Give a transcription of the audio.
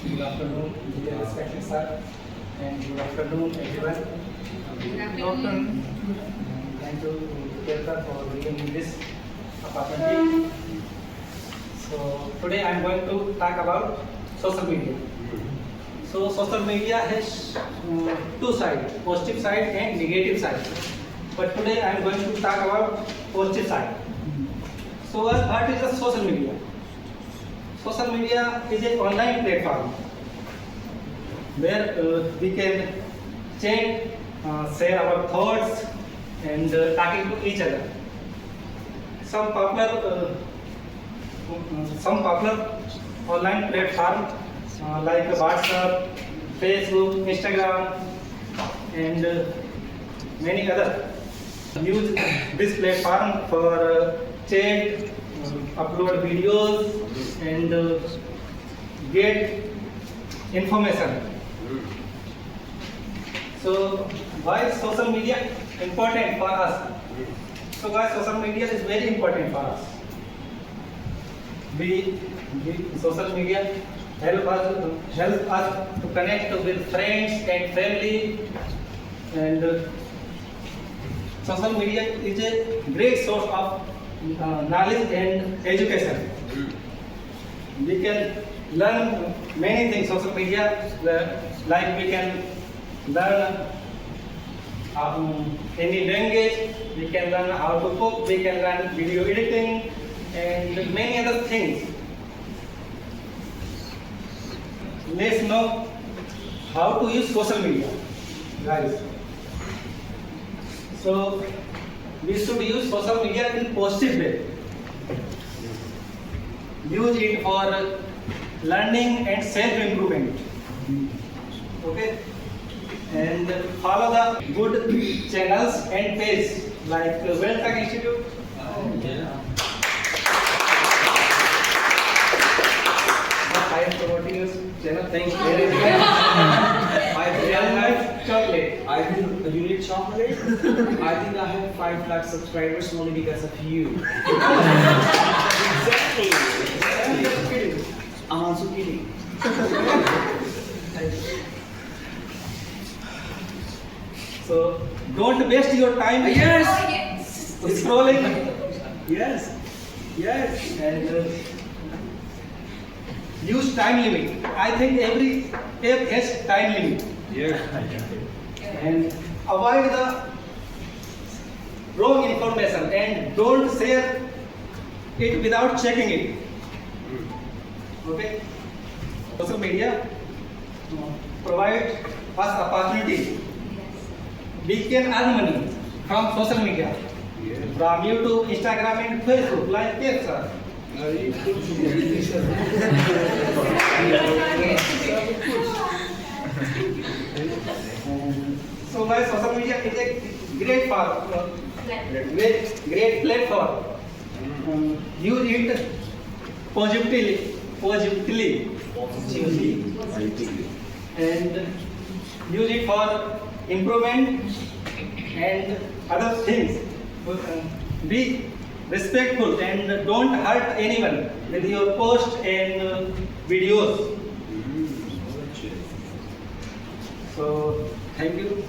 Good afternoon, dear respected sir, and good afternoon, everyone. Good afternoon. Thank you, Kelka, for giving me this opportunity. So today I am going to talk about social media. So social media has two sides, positive side and negative side. But today I am going to talk about positive side. So what is the social media? Social media is an online platform where we can chat, share our thoughts, and talking to each other. Some popular online platform like WhatsApp, Facebook, Instagram, and many other use this platform for chat, upload videos, and get information. So why is social media important for us? So why social media is very important for us? We social media help us to connect with friends and family, and social media is a great source of knowledge and education. We can learn many things social media, like we can learn any language, we can learn how to cook, we can learn video editing, and many other things. Let's know how to use social media, guys. So we should use social media in positive way. Use it for learning and self-improvement. Okay? And follow the good channels and page like Welltech Institute. I am promoting this channel. Thank you very much. I chocolate. I think you need chocolate. I think I have 5 lakh subscribers only because of you. Exactly. I'm also kidding. So don't waste your time. Yes. Scrolling. Yes. Yes. And use time limit. I think every app has time limit. Yeah. And avoid the wrong information and don't share it without checking it. Okay? Social media provide us opportunity. We can earn money from social media, from YouTube, Instagram, and Facebook, like this, sir. So guys, social media is a great great platform. Use it positively, and use it for improvement and other things. Be respectful and don't hurt anyone with your posts and videos. So thank you.